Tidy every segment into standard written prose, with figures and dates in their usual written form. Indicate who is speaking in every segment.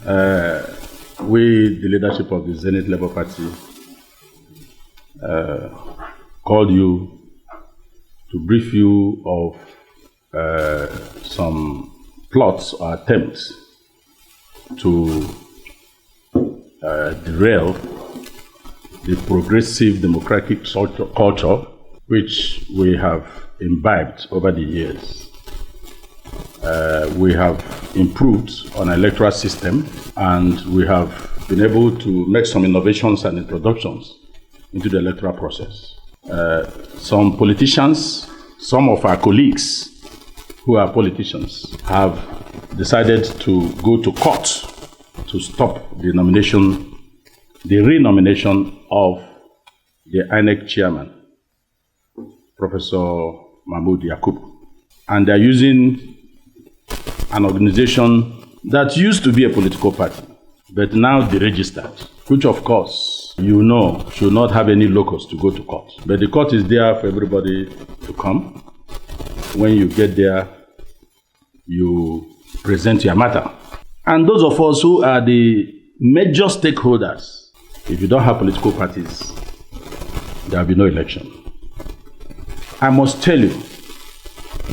Speaker 1: We, the leadership of the Zenith Labour Party, called you to brief you of some plots or attempts to derail the progressive democratic culture which we have imbibed over the years. We have improved on our electoral system, and we have been able to make some innovations and introductions into the electoral process. Some politicians, some of our colleagues who are politicians, have decided to go to court to stop the renomination of the INEC chairman, Professor Mahmoud Jibril. And they're using an organization that used to be a political party, but now deregistered, which of course, you know, should not have any locus to go to court. But the court is there for everybody to come. When you get there, you present your matter. And those of us who are the major stakeholders, if you don't have political parties, there will be no election. I must tell you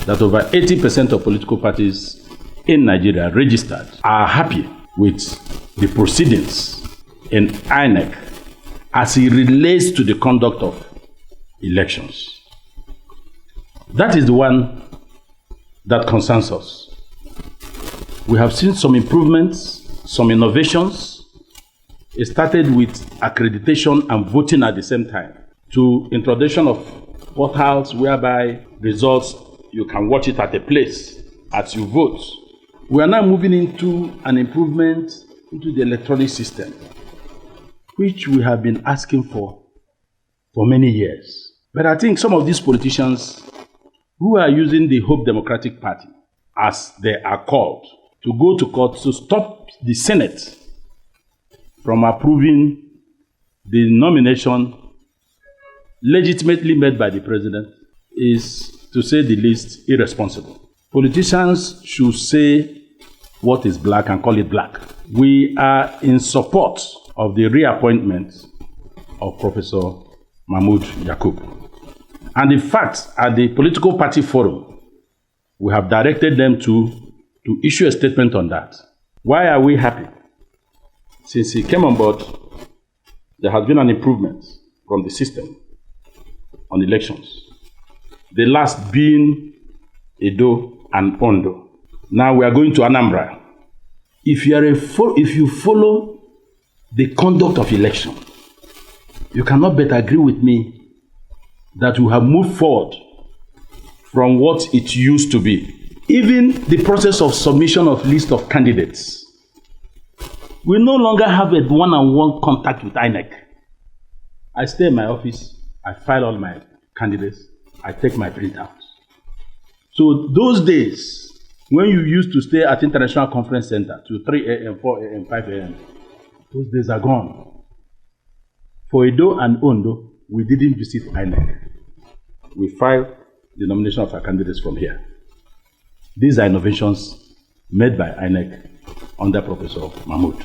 Speaker 1: that over 80% of political parties in Nigeria registered are happy with the proceedings in INEC as it relates to the conduct of elections. That is the one that concerns us. We have seen some improvements, some innovations. It started with accreditation and voting at the same time, to introduction of portals whereby results, you can watch it at a place as you vote. We are now moving into an improvement into the electronic system, which we have been asking for many years. But I think some of these politicians who are using the Hope Democratic Party, as they are called, to go to court to stop the Senate from approving the nomination legitimately made by the president, is, to say the least, irresponsible. Politicians should say what is black and call it black. We are in support of the reappointment of Professor Mahmoud Jibril. And in fact, at the political party forum, we have directed them to issue a statement on that. Why are we happy? Since he came on board, there has been an improvement from the system on elections. The last being Edo and Ondo. Now we are going to Anambra. If you follow the conduct of election, you cannot but agree with me that we have moved forward from what it used to be. Even the process of submission of list of candidates. We no longer have a one-on-one contact with INEC. I stay in my office, I file all my candidates, I take my printout. So those days, when you used to stay at International Conference Center to 3 a.m., 4 a.m., 5 a.m., those days are gone. For Edo and Ondo, we didn't visit INEC. We filed the nomination of our candidates from here. These are innovations made by INEC under Professor Mahmoud.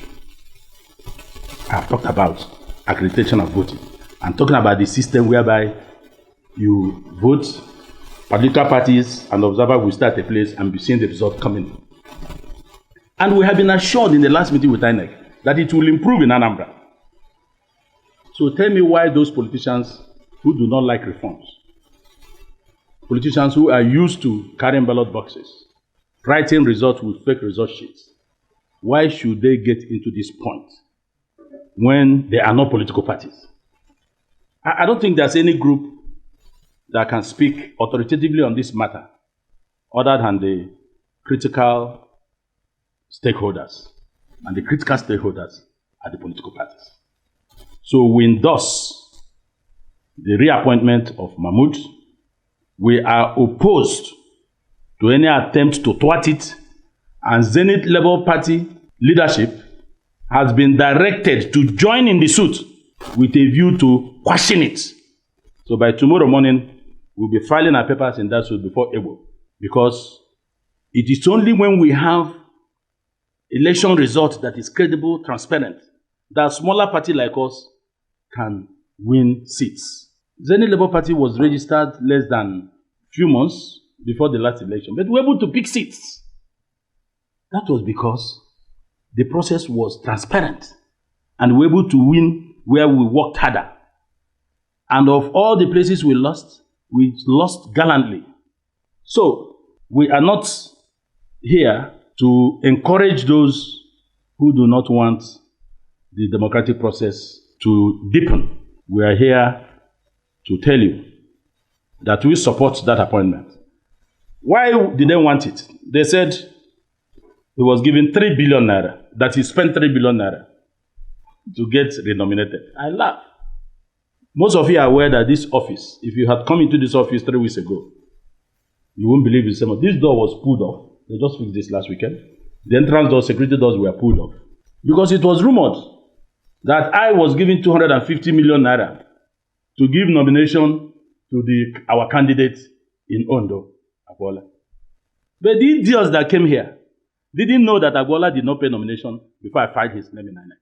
Speaker 1: I have talked about accreditation of voting. I'm talking about the system whereby you vote, political parties and observers will start a place and be seeing the result coming. And we have been assured in the last meeting with INEC that it will improve in Anambra. So tell me why those politicians who do not like reforms, politicians who are used to carrying ballot boxes, writing results with fake result sheets, why should they get into this point when they are not political parties? I don't think there's any group that can speak authoritatively on this matter other than the critical stakeholders. And the critical stakeholders are the political parties. So we endorse the reappointment of Mahmoud. We are opposed to any attempt to thwart it, and Zenith Labour Party leadership has been directed to join in the suit with a view to quashing it. So by tomorrow morning, we'll be filing our papers in that suit before Ebo, because it is only when we have election result that is credible, transparent, that a smaller party like us can win seats. Zenith Labour Party was registered less than a few months before the last election, but we were able to pick seats. That was because the process was transparent and we were able to win where we worked harder. And of all the places we lost gallantly. So we are not here to encourage those who do not want the democratic process to deepen. We are here to tell you that we support that appointment. Why did they want it? They said he was given 3 billion naira, that he spent 3 billion naira to get renominated. I laugh. Most of you are aware that this office, if you had come into this office 3 weeks ago, you won't believe it's same. This door was pulled off. They just fixed this last weekend. The entrance doors, security doors were pulled off. Because it was rumored that I was given 250 million naira to give nomination to our candidate in Ondo, Agbola. But the idiots that came here didn't know that Agbola did not pay nomination before I filed his name in INEC.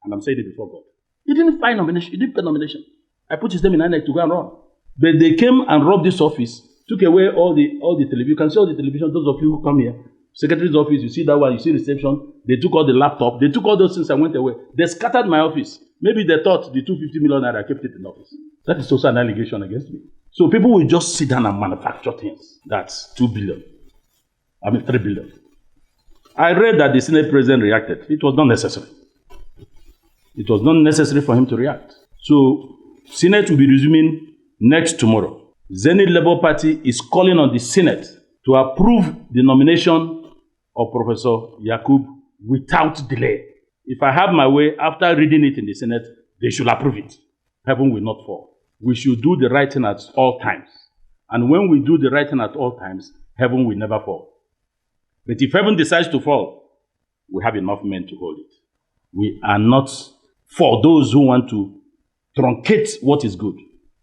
Speaker 1: And I'm saying it before God. He didn't file nomination. He didn't pay nomination. I put his name in INEC to go and run. But they came and robbed this office, took away all the television. You can see all the television, those of you who come here. Secretary's office, you see that one, you see reception. They took all the laptop. They took all those things and went away. They scattered my office. Maybe they thought the 250 million naira kept it in office. That is also an allegation against me. So people will just sit down and manufacture things. That's 2 billion. 3 billion. I read that the Senate president reacted. It was not necessary. It was not necessary for him to react. So Senate will be resuming next tomorrow. Zenith Labour Party is calling on the Senate to approve the nomination of Professor Yakub without delay. If I have my way, after reading it in the Senate, they should approve it. Heaven will not fall. We should do the right thing at all times. And when we do the right thing at all times, heaven will never fall. But if heaven decides to fall, we have enough men to hold it. We are not for those who want to truncate what is good.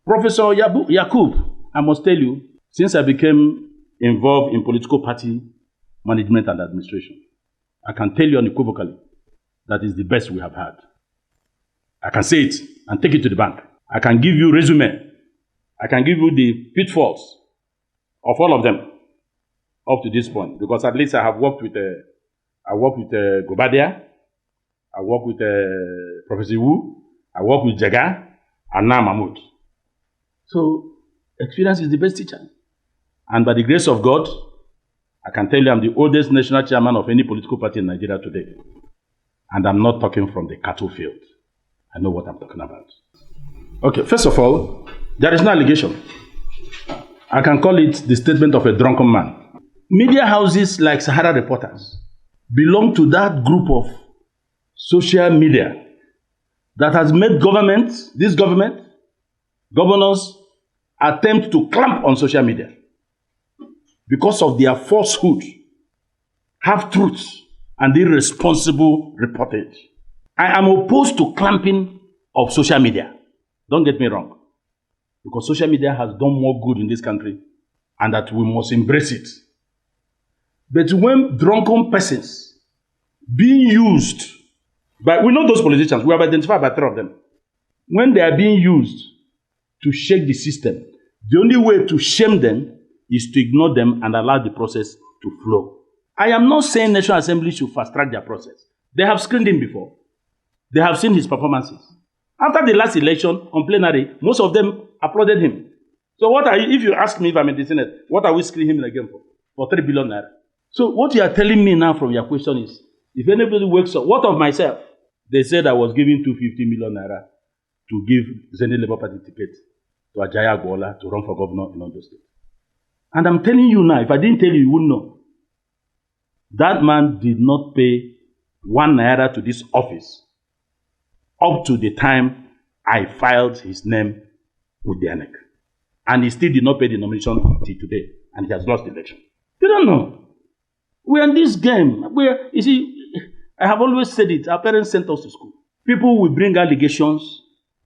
Speaker 1: Professor Yakub, I must tell you, since I became involved in political party management and administration, I can tell you unequivocally that is the best we have had. I can say it and take it to the bank. I can give you resume. I can give you the pitfalls of all of them up to this point, because at least I have worked with Gobadia, I worked with Professor Wu, I worked with Jaga, and now Mahmoud. So experience is the best teacher. And by the grace of God, I can tell you I'm the oldest national chairman of any political party in Nigeria today. And I'm not talking from the cattle field. I know what I'm talking about. Okay, first of all, there is no allegation. I can call it the statement of a drunken man. Media houses like Sahara Reporters belong to that group of social media that has made governors attempt to clamp on social media because of their falsehood, half-truths, and irresponsible reportage. I am opposed to clamping of social media. Don't get me wrong. Because social media has done more good in this country and that we must embrace it. But when drunken persons being used by, we know those politicians, we have identified by 3 of them. When they are being used to shake the system, the only way to shame them is to ignore them and allow the process to flow. I am not saying National Assembly should fast-track their process. They have screened him before. They have seen his performances. After the last election on plenary, most of them applauded him. So what are you, if you ask me if I'm in the Senate, what are we screening him again for? For 3 billion naira. So what you are telling me now from your question is, if anybody wakes up, what of myself? They said I was giving 250 million naira to give Zenith Labour Party ticket to Ajaya Agbola to run for governor in Ondo State. And I'm telling you now, if I didn't tell you, you wouldn't know. That man did not pay 1 naira to this office up to the time I filed his name with the INEC. And he still did not pay the nomination until today. And he has lost the election. You don't know. We're in this game. You see, I have always said it. Our parents sent us to school. People will bring allegations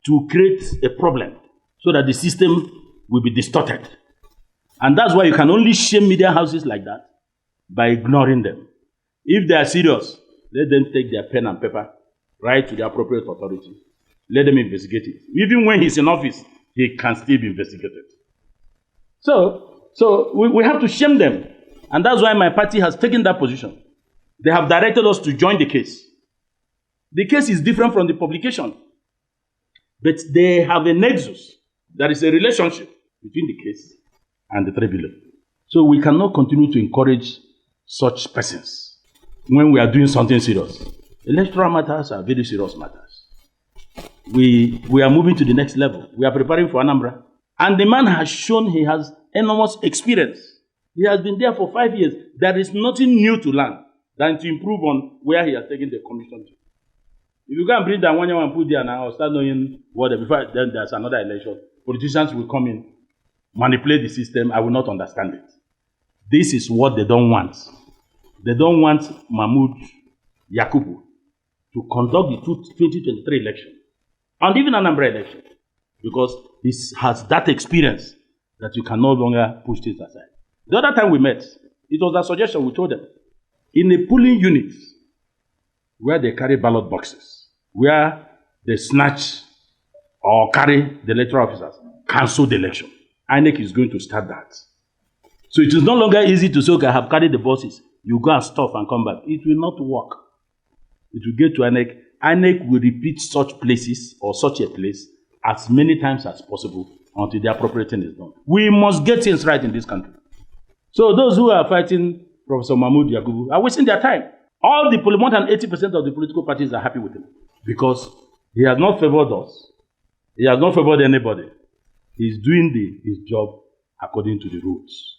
Speaker 1: to create a problem so that the system will be distorted. And that's why you can only shame media houses like that by ignoring them. If they are serious, Let them take their pen and paper, write to the appropriate authority. Let them investigate it. Even when he's in office, he can still be investigated. So we have to shame them. And that's why my party has taken that position. They have directed us to join the case. The case is different from the publication. But they have a nexus. There is a relationship between the case and the 3 billion. So we cannot continue to encourage such persons when we are doing something serious. Electoral matters are very serious matters. We are moving to the next level. We are preparing for Anambra. And the man has shown he has enormous experience. He has been there for 5 years. There is nothing new to learn than to improve on where he has taken the commission to. If you go and bring that Nwanyanwu and put there now, or start knowing what, before then there's another election, politicians will come in, manipulate the system. I will not understand it. This is what they don't want. They don't want Mahmoud Yakubu to conduct the 2023 election and even Anambra election, because he has that experience that you can no longer push this aside. The other time we met, it was a suggestion we told them. In a polling unit where they carry ballot boxes, where they snatch or carry the electoral officers, cancel the election. INEC is going to start that. So it is no longer easy to say, okay, I have carried the buses. You go and stop and come back. It will not work. It will get to INEC. INEC will repeat such places or such a place as many times as possible until the appropriate thing is done. We must get things right in this country. So those who are fighting Professor Mahmoud Yakubu are wasting their time. More than 80% of the political parties are happy with him because he has not favored us. He has not favored anybody. He's doing his job according to the rules.